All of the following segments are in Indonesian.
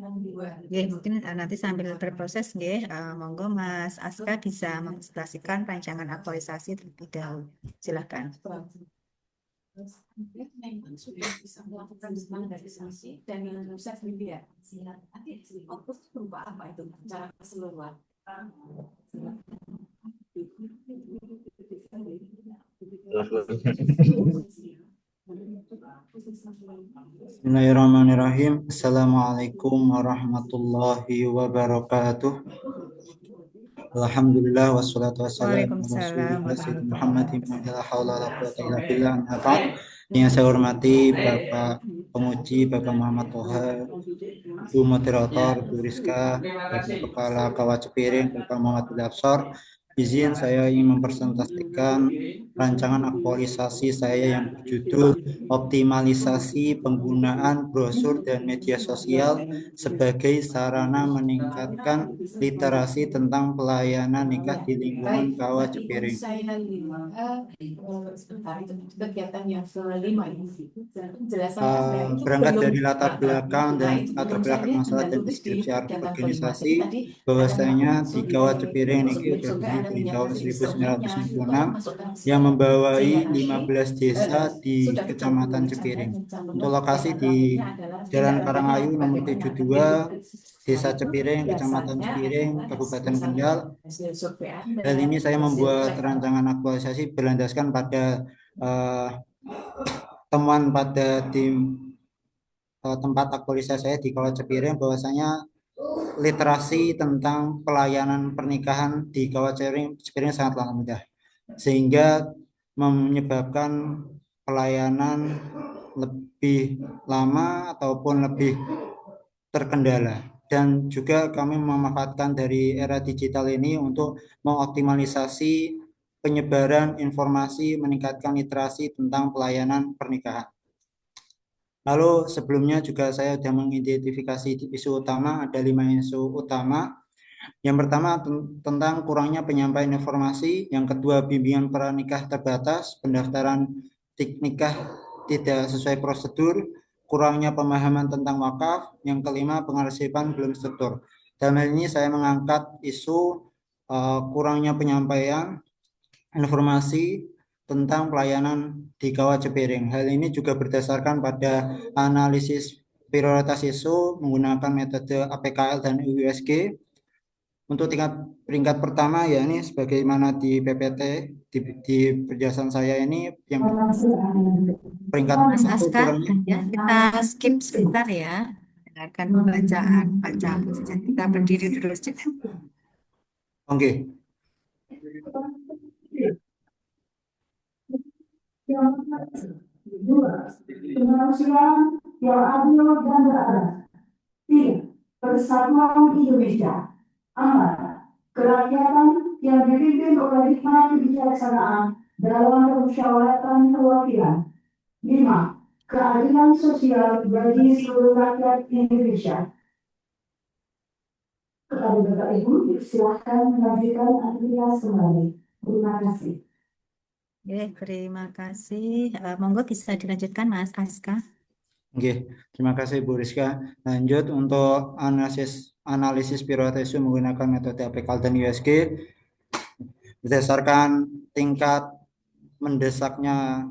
Nggih, mungkin nanti sambil berproses nggih, monggo Mas Aska bisa mempresentasikan rancangan aktualisasi terlebih dahulu. Silakan. Memang sudah bisa melakukan standarisasi dan yang bisa berbeda. Nanti output berupa apa itu secara keseluruhan? Bismillahirrahmanirrahim. Assalamualaikum warahmatullahi wabarakatuh. Alhamdulillah wassalatu wassalamu ala Waalaikumsalam Rasulillah Sayyidina warahmatullahi Muhammadin wa la haula wa la quwwata illa billah. Amma ba'd. Yang saya hormati Bapak Penguji, Bapak Muhammad Toha, Bu Moderator, Bu Rizka, Bapak Kepala Kawat Cepiring, Bapak Muhammad Bilafsor. Izin saya ingin mempresentasikan rancangan aktualisasi saya yang berjudul optimalisasi penggunaan brosur dan media sosial sebagai sarana meningkatkan literasi tentang pelayanan nikah di lingkungan Kawat Cepiring. Berangkat dari latar belakang masalah dan deskripsi organisasi, bahwasanya di Kawat Cepiring ini sudah berdiri dari tahun 1996 yang membawai 15 desa di Kecamatan Cepiring. Untuk lokasi di Jalan Karangayu nomor 72, Desa Cepiring, Kecamatan Cepiring, Kabupaten Kendal. Dan ini saya membuat rancangan aktualisasi berlandaskan pada temuan pada tim tempat aktualisasi saya di Kawat Cepiring, bahwasanya literasi tentang pelayanan pernikahan di Kawat Cepiring sangatlah rendah, sehingga menyebabkan pelayanan lebih lama ataupun lebih terkendala. Dan juga kami memanfaatkan dari era digital ini untuk mengoptimalisasi penyebaran informasi, meningkatkan literasi tentang pelayanan pernikahan. Lalu sebelumnya juga saya sudah mengidentifikasi isu utama, ada 5 isu utama. Yang pertama tentang kurangnya penyampaian informasi, yang kedua bimbingan pranikah terbatas, pendaftaran nikah tidak sesuai prosedur, kurangnya pemahaman tentang wakaf, yang kelima pengarsipan belum struktur. Dalam hal ini saya mengangkat isu kurangnya penyampaian informasi tentang pelayanan di Kawat Cepiring. Hal ini juga berdasarkan pada analisis prioritas isu menggunakan metode APKL dan USG. Untuk peringkat pertama ya ini sebagaimana di PPT di penjelasan saya ini yang peringkat Mas Aska, ya, kita skip sebentar ya. Dengarkan pembacaan Pak Campur. Kita berdiri dulu sedikit. Oke. Kemanusiaan yang adil dan beradab. 3. Persatuan Indonesia. 4. Kerakyatan yang dipimpin oleh hikmat kebijaksanaan dalam permusyawaratan perwakilan. 5. Keadilan sosial bagi seluruh rakyat Indonesia. Kepada Bapak Ibu, silakan melanjutkan aktivitas kembali. Terima kasih. Terima kasih. Monggo bisa dilanjutkan Mas Aska. Oke, terima kasih Bu Rizka. Lanjut untuk analisis prioritas menggunakan metode APKL dan USG berdasarkan tingkat mendesaknya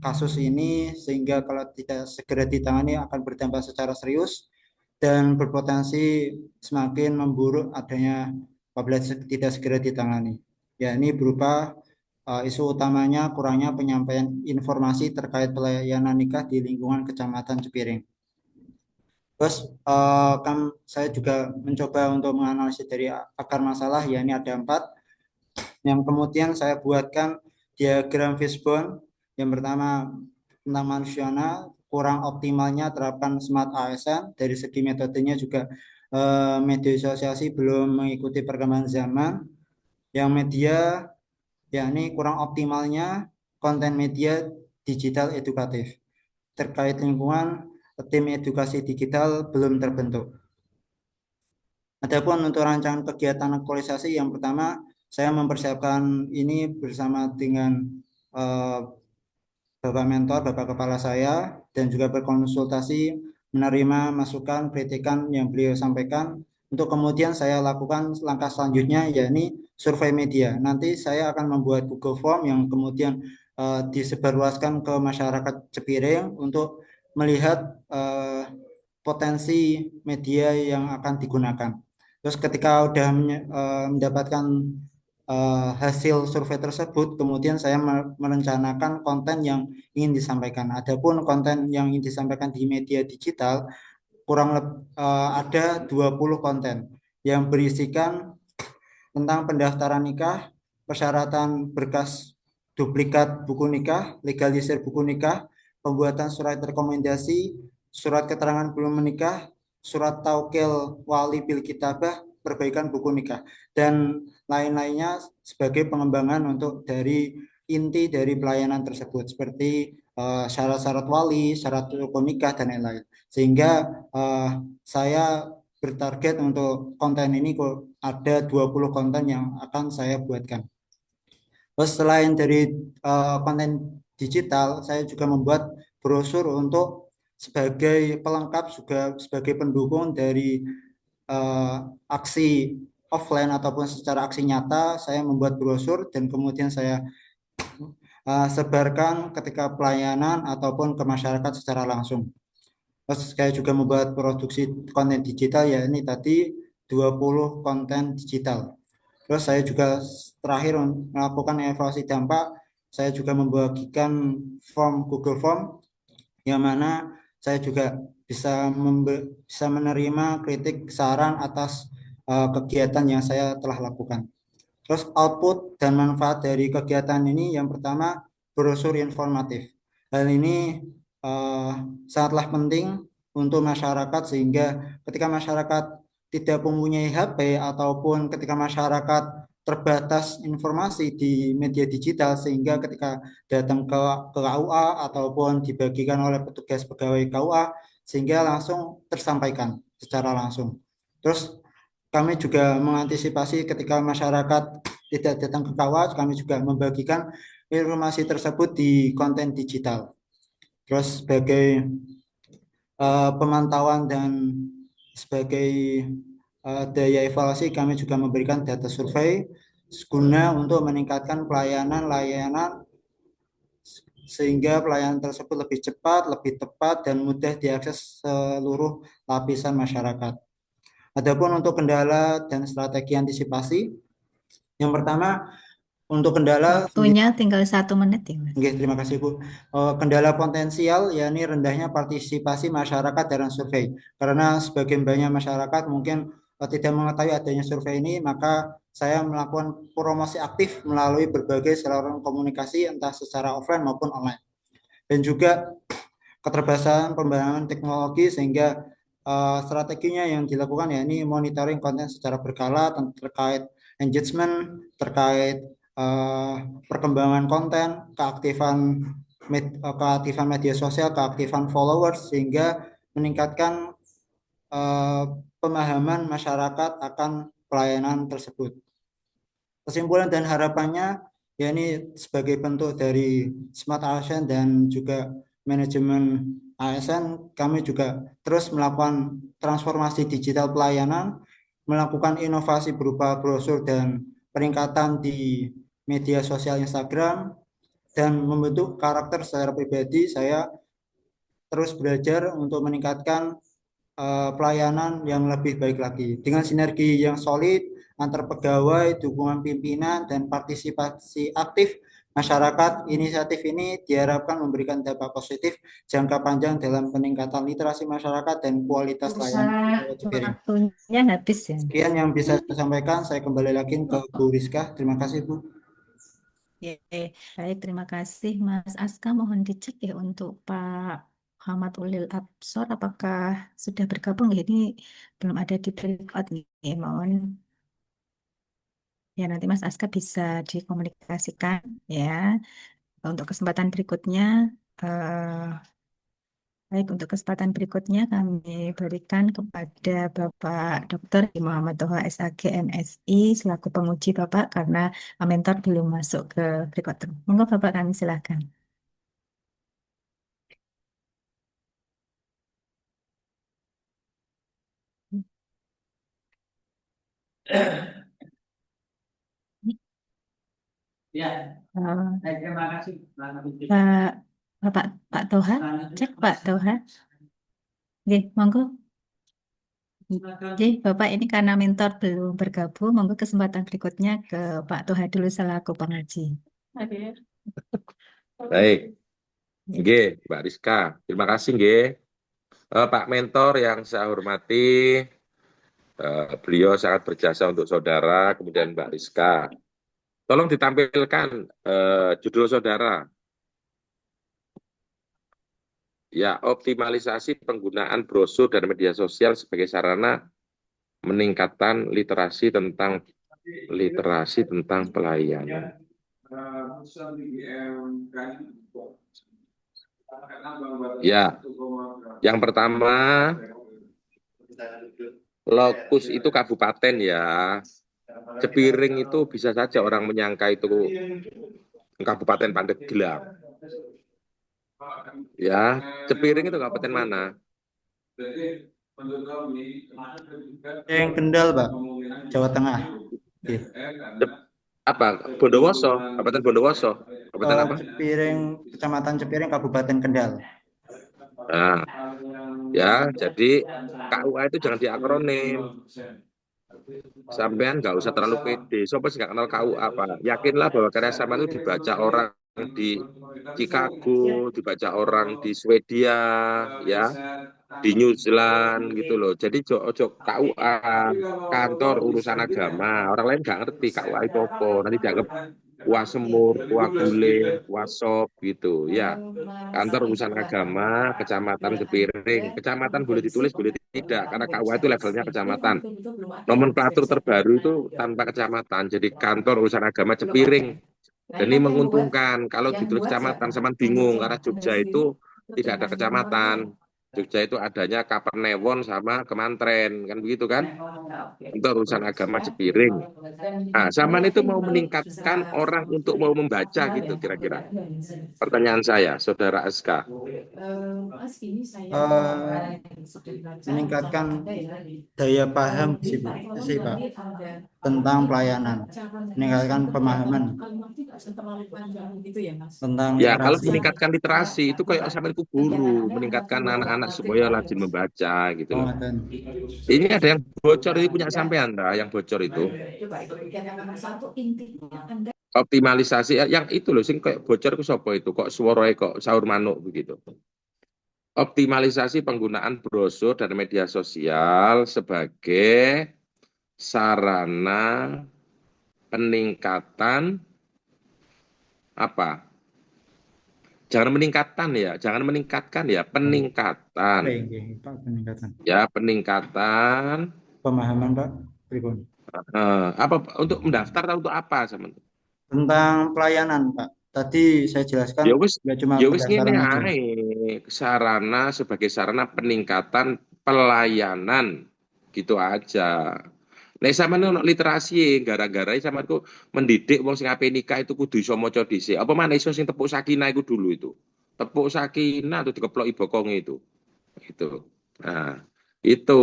kasus ini, sehingga kalau tidak segera ditangani akan berdampak secara serius dan berpotensi semakin memburuk adanya apabila tidak segera ditangani. Ya, ini berupa isu utamanya kurangnya penyampaian informasi terkait pelayanan nikah di lingkungan Kecamatan Cepiring. Terus kan saya juga mencoba untuk menganalisis dari akar masalah, ya ini ada 4. Yang kemudian saya buatkan diagram fishbone. Yang pertama tentang manusiana, kurang optimalnya terapkan smart ASN, dari segi metodenya juga media sosialisasi belum mengikuti perkembangan zaman. Yang media, yakni kurang optimalnya konten media digital edukatif. Terkait lingkungan, tim edukasi digital belum terbentuk. Adapun untuk rancangan kegiatan aktualisasi, yang pertama saya mempersiapkan ini bersama dengan Bapak mentor, Bapak kepala saya, dan juga berkonsultasi menerima masukan, kritikan yang beliau sampaikan. Untuk kemudian saya lakukan langkah selanjutnya, yakni survei media. Nanti saya akan membuat Google Form yang kemudian disebarluaskan ke masyarakat Cepiring untuk melihat potensi media yang akan digunakan. Terus ketika sudah mendapatkan hasil survei tersebut, kemudian saya merencanakan konten yang ingin disampaikan. Adapun konten yang ingin disampaikan di media digital kurang lebih ada 20 konten yang berisikan tentang pendaftaran nikah, persyaratan berkas duplikat buku nikah, legalisir buku nikah, pembuatan surat rekomendasi, surat keterangan belum menikah, surat taukil wali bil kitabah, perbaikan buku nikah, dan lain-lainnya sebagai pengembangan untuk dari inti dari pelayanan tersebut seperti syarat-syarat wali, syarat rukun nikah dan lain-lain. Sehingga saya bertarget untuk konten ini ada 20 konten yang akan saya buatkan. Terus selain dari konten digital, saya juga membuat brosur untuk sebagai pelengkap juga sebagai pendukung dari aksi offline ataupun secara aksi nyata. Saya membuat brosur dan kemudian saya sebarkan ketika pelayanan ataupun ke masyarakat secara langsung. Terus saya juga membuat produksi konten digital, ya ini tadi 20 konten digital. Terus saya juga terakhir melakukan evaluasi dampak, saya juga membagikan form Google Form yang mana saya juga bisa menerima kritik saran atas kegiatan yang saya telah lakukan. Terus output dan manfaat dari kegiatan ini yang pertama brosur informatif. Hal ini sangatlah penting untuk masyarakat sehingga ketika masyarakat tidak mempunyai HP ataupun ketika masyarakat terbatas informasi di media digital sehingga ketika datang ke KUA ataupun dibagikan oleh petugas pegawai KUA sehingga langsung tersampaikan secara langsung. Terus kami juga mengantisipasi ketika masyarakat tidak datang ke KUA, kami juga membagikan informasi tersebut di konten digital. Terus sebagai pemantauan dan sebagai daya evaluasi, kami juga memberikan data survei guna untuk meningkatkan layanan sehingga pelayanan tersebut lebih cepat, lebih tepat, dan mudah diakses seluruh lapisan masyarakat. Adapun untuk kendala dan strategi antisipasi, yang pertama untuk kendala Waktunya tinggal 1 menit ya, Mas. Oke, terima kasih Bu. Kendala potensial yakni rendahnya partisipasi masyarakat dalam survei. Karena sebagian banyak masyarakat mungkin tidak mengetahui adanya survei ini, maka saya melakukan promosi aktif melalui berbagai saluran komunikasi entah secara offline maupun online. Dan juga keterbatasan pembangunan teknologi sehingga strateginya yang dilakukan yakni monitoring konten secara berkala terkait engagement, terkait perkembangan konten, keaktifan media sosial, keaktifan followers sehingga meningkatkan pemahaman masyarakat akan pelayanan tersebut. Kesimpulan dan harapannya ya ini sebagai bentuk dari Smart ASN dan juga manajemen ASN, kami juga terus melakukan transformasi digital pelayanan, melakukan inovasi berupa brosur dan peningkatan di media sosial Instagram, dan membentuk karakter secara pribadi. Saya terus belajar untuk meningkatkan pelayanan yang lebih baik lagi dengan sinergi yang solid antar pegawai, dukungan pimpinan, dan partisipasi aktif masyarakat. Inisiatif ini diharapkan memberikan dampak positif jangka panjang dalam peningkatan literasi masyarakat dan kualitas layanan. Waktunya habis ya. Sekian yang bisa saya sampaikan. Saya kembali lagi ke Bu Rizka. Terima kasih Bu. Baik, terima kasih Mas Aska. Mohon dicek ya untuk Pak Muhammad Ulil Absor, apakah sudah bergabung? Ini belum ada di breakout nih. Mohon ya nanti Mas Aska bisa dikomunikasikan ya. Untuk kesempatan berikutnya, baik untuk kesempatan berikutnya kami berikan kepada Bapak Dr. Muhammad Toha SAG MSI selaku penguji Bapak karena mentor belum masuk ke breakout room. Monggo Bapak kami silakan. Ya, Eh, terima kasih. Pak Pak Toha, cek Pak Toha. Oke, monggo. Oke, Bapak ini karena mentor belum bergabung, monggo kesempatan berikutnya ke Pak Toha dulu selaku penguji. Baik, Ya. nggih, Mbak Rizka. Terima kasih nggih. Pak Mentor yang saya hormati, beliau sangat berjasa untuk saudara, kemudian Mbak Rizka. Tolong ditampilkan judul saudara. Ya, optimalisasi penggunaan brosur dan media sosial sebagai sarana meningkatkan literasi tentang pelayanan. Ya, yang pertama, lokus itu kabupaten ya. Cepiring itu bisa saja orang menyangka itu Kabupaten Pandeglang. Ya, Cepiring itu kabupaten mana? Yang Kendal, Pak, Jawa Tengah. Oke. Apa? Bondowoso, Kabupaten Bondowoso. Kabupaten apa? Cepiring, Kecamatan Cepiring, Kabupaten Kendal. Nah, ya, jadi KUA itu jangan diakronim. Sampean nggak usah terlalu pede. Siapa sih nggak kenal KUA, Pak? Yakinlah bahwa karya sampean itu dibaca orang di Chicago, dibaca orang di Swedia, ya, di New Zealand gitu loh. Jadi ojo KUA, kantor urusan agama. Orang lain nggak ngerti KUA itu apa. Nanti dianggap kuah semur, kuah guling, kuah sop gitu. Ya, kantor urusan agama, kecamatan Cepiring. Kecamatan boleh ditulis, boleh tidak. Karena KUA itu levelnya kecamatan. Nomenklatur terbaru itu tanpa kecamatan. Jadi kantor urusan agama Cepiring. Dan ini menguntungkan. Kalau ditulis kecamatan, sama bingung. Karena Jogja itu tidak ada kecamatan. Jogja itu adanya Kapernewon sama Kemantren. Kan begitu kan? Untuk urusan agama Cepiring. Nah, zaman itu mau meningkatkan orang untuk mau membaca gitu kira-kira. Pertanyaan saya, Saudara SK. Meningkatkan daya paham sih, Pak, tentang pelayanan, meningkatkan pemahaman tentang Ya, kalau literasi. meningkatkan literasi itu kayak sampai itu guru, meningkatkan anak-anak supaya rajin membaca gitu loh. Dan Ini ada yang bocor, ini punya sampean dah, yang bocor itu. Optimalisasi yang itu loh, sing kayak bocor itu sopo itu, kok suaranya kok sahur manuk begitu. Optimalisasi penggunaan brosur dan media sosial sebagai sarana peningkatan apa? Jangan meningkatkan ya, peningkatan. Pak, peningkatan Ya, peningkatan pemahaman, Pak, berikut apa untuk mendaftar atau untuk apa sama? tentang pelayanan, Pak. Tadi saya jelaskan Ya wis nggak cuma ya wis ngene pendaftaran aja. ae, sarana sebagai sarana peningkatan pelayanan gitu aja. Nek sampean ono literasi gara-gara sampean ku mendidik wong sing ape nikah itu kudu iso maca dhisik. Apa maneh iso sing tepuk sakinah iku dulu itu. Tepuk sakinah tuh dikeploki bokonge itu. Itu. Nah, itu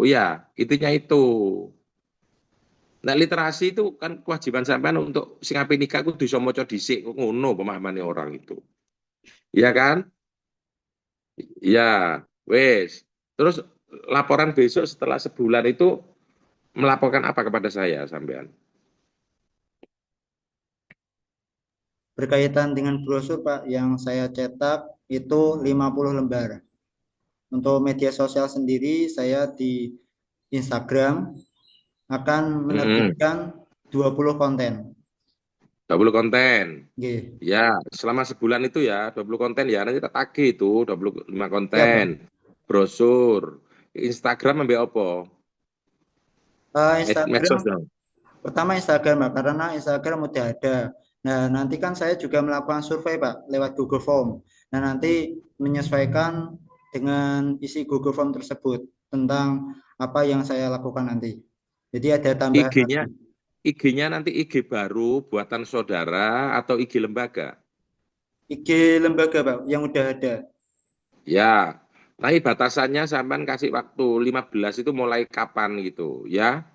ya, intinya itu. Nah, literasi itu kan kewajiban sampean untuk sing ape nikah kudu iso maca dhisik ngono pemahamane orang itu. Iya kan? Iya, wes. Terus laporan besok setelah sebulan itu melaporkan apa kepada saya sampean? Berkaitan dengan brosur, Pak, yang saya cetak itu 50 lembar. Untuk media sosial sendiri, saya di Instagram akan Mm-mm. menerbitkan 20 konten. 20 konten. Oke. Ya, selama sebulan itu ya 20 konten ya. Nanti tak tagih itu 25 Ya, konten. Pak. Brosur. Instagram ambil apa? Instagram, Medsos dong. pertama Instagram, Pak, karena Instagram udah ada. Nah, nanti kan saya juga melakukan survei, Pak, lewat Google Form. Nah, nanti menyesuaikan dengan isi Google Form tersebut tentang apa yang saya lakukan nanti. Jadi ada tambahan IG-nya lagi. IG-nya nanti IG baru buatan saudara atau IG lembaga? IG lembaga, Pak, yang udah ada. Ya. Tapi batasannya sampean kasih waktu 15 itu mulai kapan gitu, ya?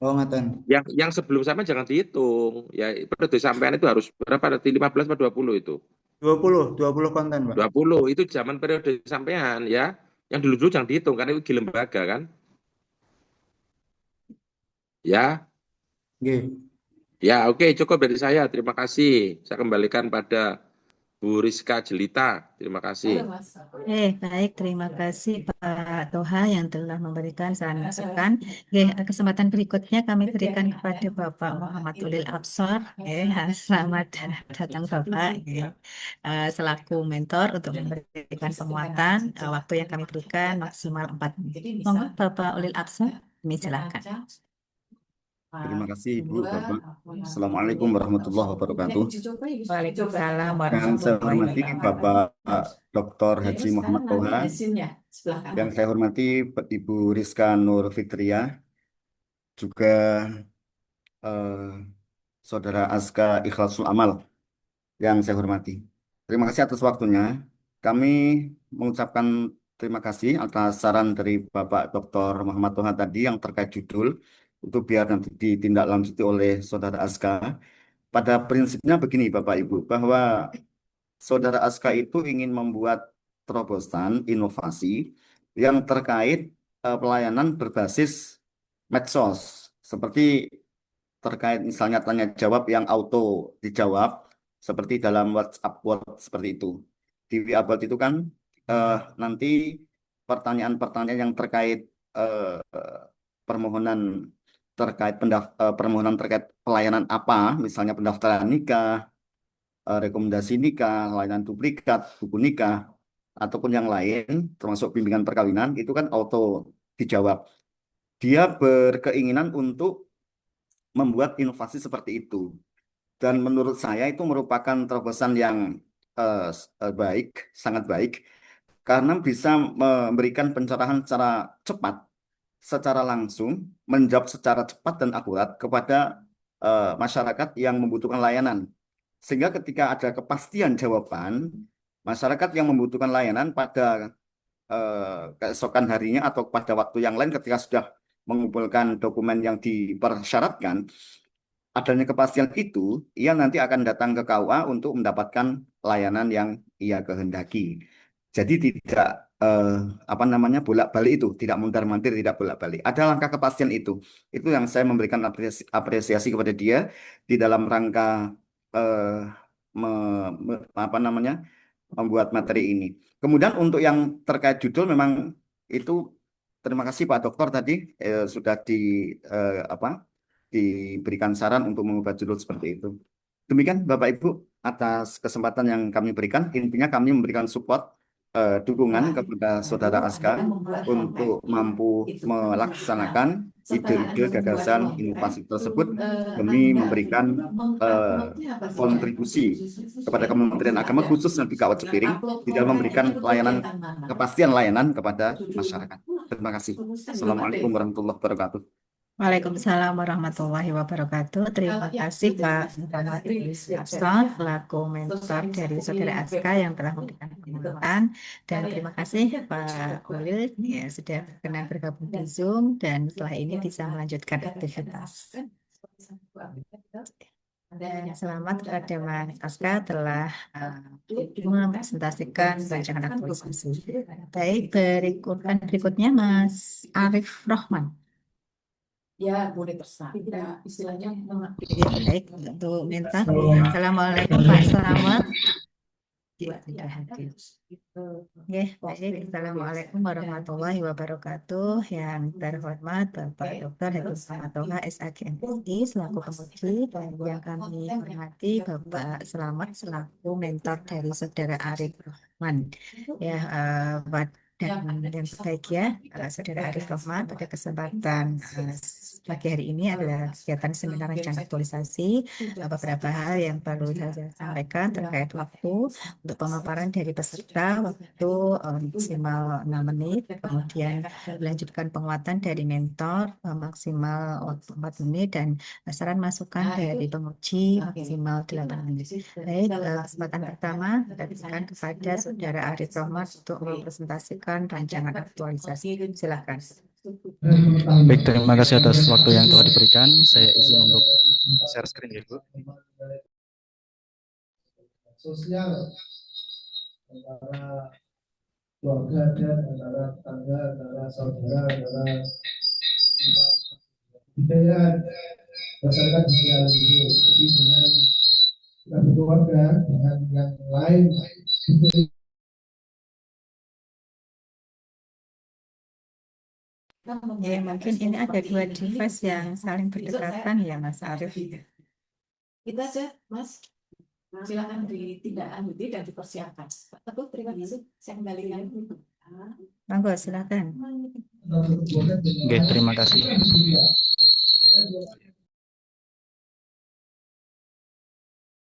Oh, ngaten. Yang sebelum sampean jangan dihitung. Ya, periode sampean itu harus berapa? Nanti 15 atau 20 itu. 20 konten, Pak. 20 itu zaman periode sampean ya. Yang dulu-dulu jangan dihitung karena itu di lembaga kan. Ya, Nggih. ya oke cukup dari saya. Terima kasih. Saya kembalikan pada Bu Rizka Jelita. Terima kasih. Halo, Mas. Baik, terima kasih Pak Toha yang telah memberikan saran masukan. Kesempatan berikutnya kami berikan kepada Bapak Muhammad Ulil Absar. Selamat datang Bapak. Selaku mentor untuk memberikan penguatan. Waktu yang kami berikan maksimal 4 menit. Monggo Bapak Ulil Absar, kami silakan. Terima kasih Ibu, Bapak. Assalamualaikum warahmatullahi wabarakatuh. Waalaikumsalam Yang saya warahmatullahi hormati wabarakatuh. Bapak Dr. Haji Muhammad Toha, yang saya hormati Ibu Rizka Nur Fitria, juga Saudara Aska Ikhlasul Amal yang saya hormati. Terima kasih atas waktunya. Kami mengucapkan terima kasih atas saran dari Bapak Dr. Muhammad Toha tadi yang terkait judul, itu biar nanti ditindaklanjuti oleh Saudara Aska. Pada prinsipnya begini Bapak Ibu, bahwa Saudara Aska itu ingin membuat terobosan inovasi yang terkait pelayanan berbasis medsos, seperti terkait misalnya tanya jawab yang auto dijawab, seperti dalam WhatsApp Word seperti itu. Di WA Bot itu kan eh, nanti pertanyaan-pertanyaan yang terkait permohonan permohonan terkait pelayanan apa, misalnya pendaftaran nikah, rekomendasi nikah, layanan duplikat, buku nikah, ataupun yang lain, termasuk bimbingan perkawinan, itu kan auto dijawab. Dia berkeinginan untuk membuat inovasi seperti itu. Dan menurut saya itu merupakan terobosan yang baik, sangat baik, karena bisa memberikan pencerahan secara cepat, secara langsung, menjawab secara cepat dan akurat kepada masyarakat yang membutuhkan layanan. Sehingga ketika ada kepastian jawaban, masyarakat yang membutuhkan layanan pada keesokan harinya atau pada waktu yang lain ketika sudah mengumpulkan dokumen yang dipersyaratkan, adanya kepastian itu, ia nanti akan datang ke KUA untuk mendapatkan layanan yang ia kehendaki. Jadi tidak apa namanya bolak-balik itu, tidak mundar-mandir, tidak bolak-balik. Ada langkah kepastian itu. Itu yang saya memberikan apresiasi kepada dia di dalam rangka eh, apa namanya membuat materi ini. Kemudian untuk yang terkait judul memang itu terima kasih Pak Dokter tadi sudah apa diberikan saran untuk mengubah judul seperti itu. Demikian Bapak Ibu atas kesempatan yang kami berikan. Intinya kami memberikan support dukungan kepada Saudara Aska untuk mampu melaksanakan ide-ide gagasan inovasi tersebut demi memberikan kontribusi kepada Kementerian Agama khususnya di Kawat Cepiring di dalam memberikan layanan kepastian layanan kepada masyarakat. Terima kasih. Assalamualaikum warahmatullahi wabarakatuh. Waalaikumsalam warahmatullahi wabarakatuh. Terima kasih Pak Muhammad Absar selaku mentor dari Saudara Aska yang telah memberikan penguatan, dan terima kasih Pak Ulil ya, sudah berkenan bergabung di Zoom dan setelah ini bisa melanjutkan aktivitas. Dan selamat kepada Mas Aska telah mempresentasikan rancangan aktualisasi. Baik, berikutnya Mas Arif Rohman. Ya, boleh terserah. Kita istilahnya Baik, untuk mentor. Assalamualaikum Pak Selamat. Tidak hadir. Baik. Assalamualaikum warahmatullahi wabarakatuh. Yang terhormat Bapak Dr. Haji Muhammad Toha SAGMPI selaku penguji, dan yang kami hormati Bapak Selamat selaku mentor dari Saudara Arif Rohman. Dan yang berbahagia Saudara Arif Rohman, pada kesempatan pagi hari ini adalah kegiatan seminar rencana aktualisasi. Beberapa hal yang perlu saya sampaikan terkait waktu untuk pemaparan dari peserta, waktu maksimal 6 menit, kemudian melanjutkan penguatan dari mentor maksimal waktu 4 menit, dan saran masukan dari penguji maksimal 8 menit. Baik, kesempatan pertama kita berikan kepada Saudara Arif Rohman untuk mempresentasikan rancangan aktualisasi. Silakan. Baik, terima kasih atas waktu yang telah diberikan. Saya izin untuk share screen ya, Bu. Sosial antara keluarga dan antara tetangga, antara saudara, antara budaya masyarakat di sekitar itu. Jadi dengan kita berkeluarga dengan yang lain Ya, mungkin ini ada dua device yang saling berdekatan ya, Mas Arief. Itu aja, Mas. Silakan ditindaklanjuti dan dipersiapkan. Pak Teguh, terima kasih. Saya kembalikan. Monggo, silakan. Oke, terima kasih.